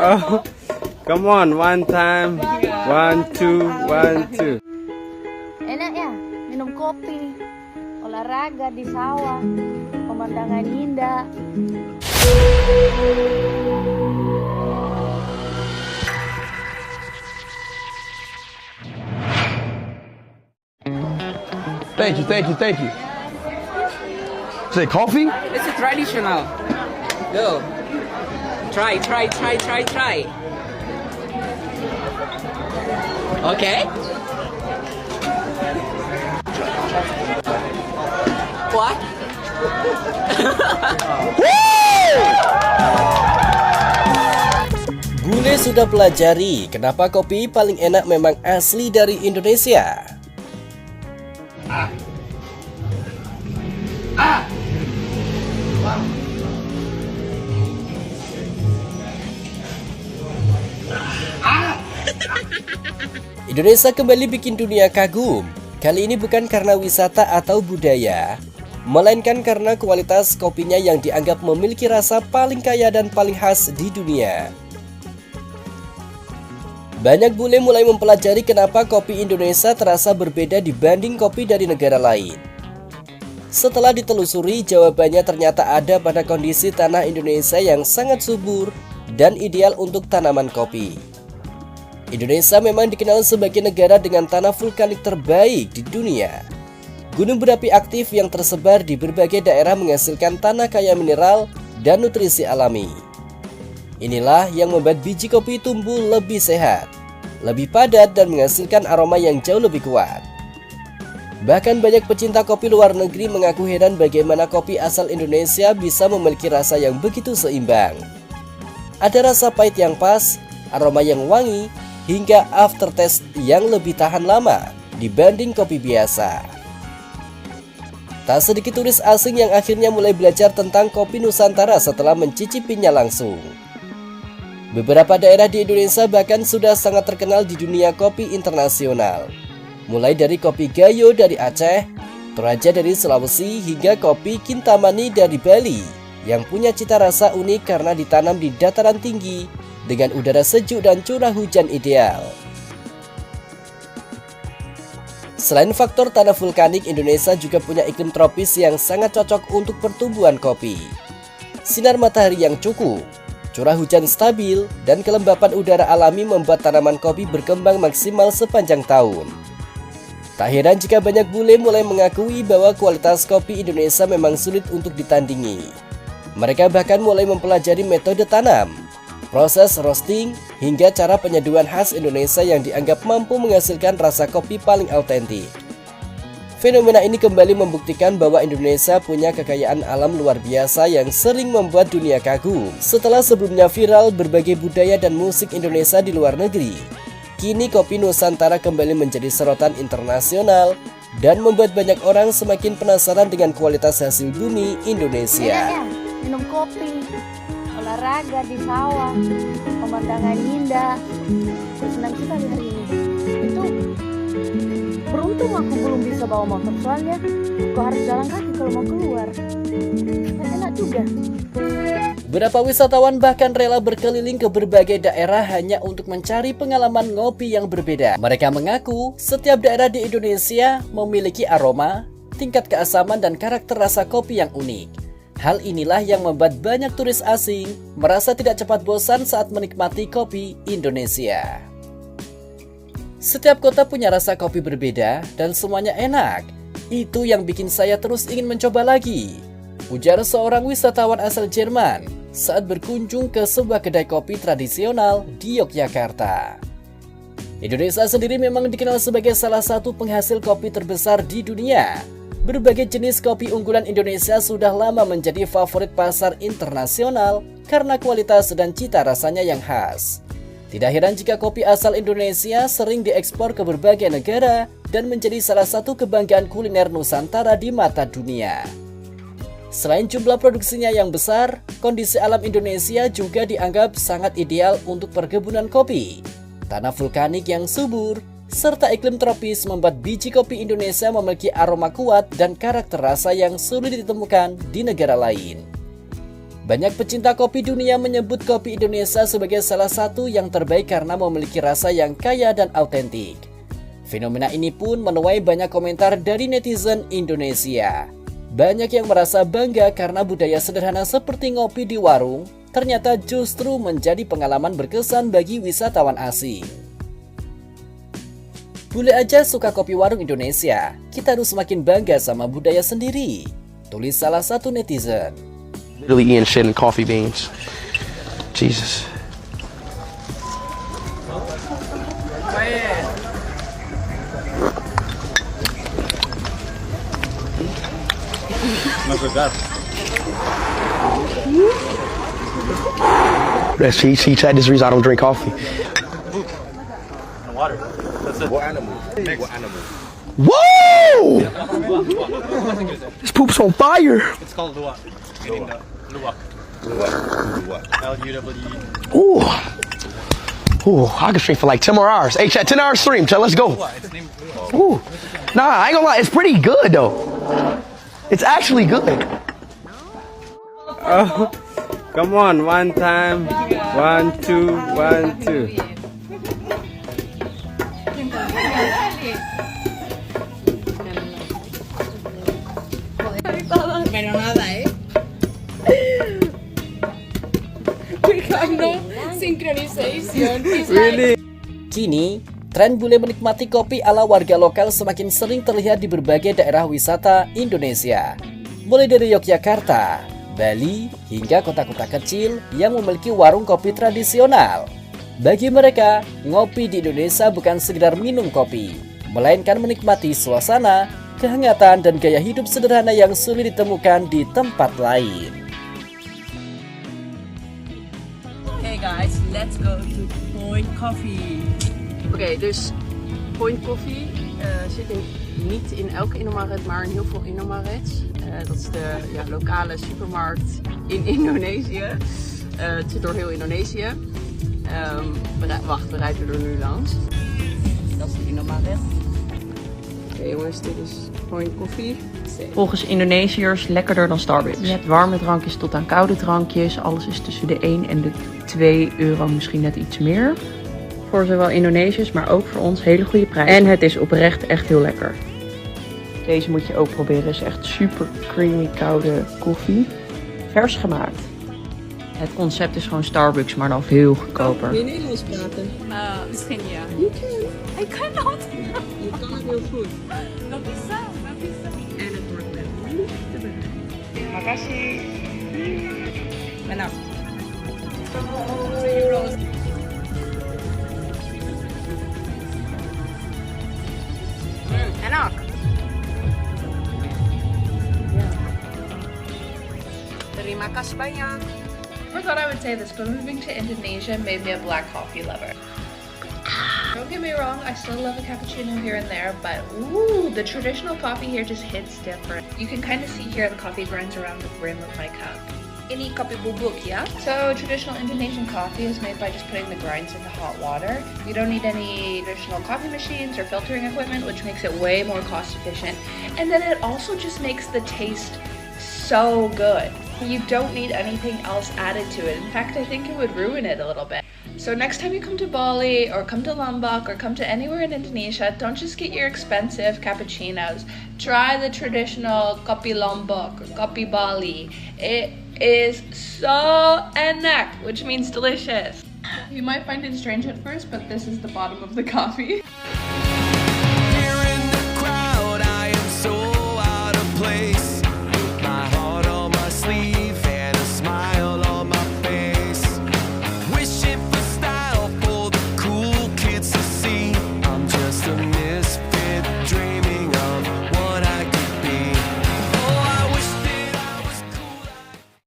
Oh, come on, one time, 1, 2, 1, 2. Enak ya, minum kopi, olahraga di sawah, pemandangan indah. Thank you, thank you, thank you. Say coffee? It's a traditional. Go. Try. Okay. What? Bule sudah pelajari kenapa kopi paling enak memang asli dari Indonesia. Indonesia kembali bikin dunia kagum. Kali ini bukan karena wisata atau budaya, melainkan karena kualitas kopinya yang dianggap memiliki rasa paling kaya dan paling khas di dunia. Banyak bule mulai mempelajari kenapa kopi Indonesia terasa berbeda dibanding kopi dari negara lain. Setelah ditelusuri, jawabannya ternyata ada pada kondisi tanah Indonesia yang sangat subur dan ideal untuk tanaman kopi. Indonesia memang dikenal sebagai negara dengan tanah vulkanik terbaik di dunia. Gunung berapi aktif yang tersebar di berbagai daerah menghasilkan tanah kaya mineral dan nutrisi alami. Inilah yang membuat biji kopi tumbuh lebih sehat, lebih padat dan menghasilkan aroma yang jauh lebih kuat. Bahkan banyak pecinta kopi luar negeri mengaku heran bagaimana kopi asal Indonesia bisa memiliki rasa yang begitu seimbang. Ada rasa pahit yang pas, aroma yang wangi, hingga aftertaste yang lebih tahan lama dibanding kopi biasa. Tak sedikit turis asing yang akhirnya mulai belajar tentang kopi Nusantara setelah mencicipinya langsung. Beberapa daerah di Indonesia bahkan sudah sangat terkenal di dunia kopi internasional. Mulai dari kopi Gayo dari Aceh, Toraja dari Sulawesi, hingga kopi Kintamani dari Bali yang punya cita rasa unik karena ditanam di dataran tinggi dengan udara sejuk dan curah hujan ideal. Selain faktor tanah vulkanik, Indonesia juga punya iklim tropis yang sangat cocok untuk pertumbuhan kopi. Sinar matahari yang cukup, curah hujan stabil, dan kelembapan udara alami membuat tanaman kopi berkembang maksimal sepanjang tahun. Tak heran jika banyak bule mulai mengakui bahwa kualitas kopi Indonesia memang sulit untuk ditandingi. Mereka bahkan mulai mempelajari metode tanam, proses roasting, hingga cara penyeduhan khas Indonesia yang dianggap mampu menghasilkan rasa kopi paling autentik. Fenomena ini kembali membuktikan bahwa Indonesia punya kekayaan alam luar biasa yang sering membuat dunia kagum. Setelah sebelumnya viral berbagai budaya dan musik Indonesia di luar negeri, kini kopi Nusantara kembali menjadi sorotan internasional dan membuat banyak orang semakin penasaran dengan kualitas hasil bumi Indonesia. Enak ya, minum kopi, olahraga di sawah, pemandangan indah. Senang sekali hari ini. Itu beruntung aku belum bisa bawa motor, soalnya aku harus jalan kaki kalau mau keluar. Enak juga. Beberapa wisatawan bahkan rela berkeliling ke berbagai daerah hanya untuk mencari pengalaman ngopi yang berbeda. Mereka mengaku setiap daerah di Indonesia memiliki aroma, tingkat keasaman dan karakter rasa kopi yang unik. Hal inilah yang membuat banyak turis asing merasa tidak cepat bosan saat menikmati kopi Indonesia. Setiap kota punya rasa kopi berbeda dan semuanya enak. Itu yang bikin saya terus ingin mencoba lagi, ujar seorang wisatawan asal Jerman saat berkunjung ke sebuah kedai kopi tradisional di Yogyakarta. Indonesia sendiri memang dikenal sebagai salah satu penghasil kopi terbesar di dunia. Berbagai jenis kopi unggulan Indonesia sudah lama menjadi favorit pasar internasional karena kualitas dan cita rasanya yang khas. Tidak heran jika kopi asal Indonesia sering diekspor ke berbagai negara dan menjadi salah satu kebanggaan kuliner Nusantara di mata dunia. Selain jumlah produksinya yang besar, kondisi alam Indonesia juga dianggap sangat ideal untuk perkebunan kopi. Tanah vulkanik yang subur, serta iklim tropis membuat biji kopi Indonesia memiliki aroma kuat dan karakter rasa yang sulit ditemukan di negara lain. Banyak pecinta kopi dunia menyebut kopi Indonesia sebagai salah satu yang terbaik karena memiliki rasa yang kaya dan autentik. Fenomena ini pun menuai banyak komentar dari netizen Indonesia. Banyak yang merasa bangga karena budaya sederhana seperti ngopi di warung ternyata justru menjadi pengalaman berkesan bagi wisatawan asing. Bule aja suka kopi warung Indonesia, kita harus semakin bangga sama budaya sendiri, tulis salah satu netizen. Literally eating shit and coffee beans. Jesus. She tried this reason I don't drink coffee. Water. That's it. What animal? What animal? Whoa! This poop's on fire. It's called luwak. Luwak. L-U-W-E. Ooh. Ooh, I can stream for like 10 more hours. Hey, chat, 10 hours stream. Chat, let's go. It's named luwak. Ooh. Nah, I ain't gonna lie. It's pretty good, though. It's actually good. Oh, come on, one time. 1, 2, 1, 2. Meron nada, Really? Kini, tren bule menikmati kopi ala warga lokal semakin sering terlihat di berbagai daerah wisata Indonesia. Mulai dari Yogyakarta, Bali, hingga kota-kota kecil yang memiliki warung kopi tradisional. Bagi mereka, ngopi di Indonesia bukan sekedar minum kopi, melainkan menikmati suasana, kehangatan, dan gaya hidup sederhana yang sulit ditemukan di tempat lain. Hey guys, let's go to Point Coffee. Oké, dus Point Coffee zit niet in elke Innomaret, maar in heel veel Innomarets. Dat is de lokale supermarkt in Indonesië. Het zit door heel Indonesië. We rijden er nu langs. Dat is de Innomaret. Oké jongens, dit is Point Coffee. Volgens Indonesiërs lekkerder dan Starbucks. Je hebt warme drankjes tot aan koude drankjes. Alles is tussen de 1 en de 2 euro, misschien net iets meer. Voor zowel Indonesiërs, maar ook voor ons hele goede prijs. En het is oprecht echt heel lekker. Deze moet je ook proberen. Het is echt super creamy koude koffie. Vers gemaakt. Het concept is gewoon Starbucks, maar dan veel goedkoper. Kun je Nederlands praten? Misschien ja. You can. I cannot. Je kan het heel goed. Dat is zo. En het wordt met liefde bereid. Makasih. Enak. 2 euro. Enak. Terima kasih banyak. I thought I would say this, but moving to Indonesia made me a black coffee lover. Don't get me wrong, I still love a cappuccino here and there, but ooh, the traditional coffee here just hits different. You can kind of see here the coffee grinds around the rim of my cup. Ini kopi bubuk, yeah? So traditional Indonesian coffee is made by just putting the grinds into hot water. You don't need any additional coffee machines or filtering equipment, which makes it way more cost efficient. And then it also just makes the taste so good. You don't need anything else added to it. In fact, I think it would ruin it a little bit. So next time you come to Bali or come to Lombok or come to anywhere in Indonesia, don't just get your expensive cappuccinos. Try the traditional kopi Lombok or kopi Bali. It is so enak, which means delicious. You might find it strange at first, but this is the bottom of the coffee.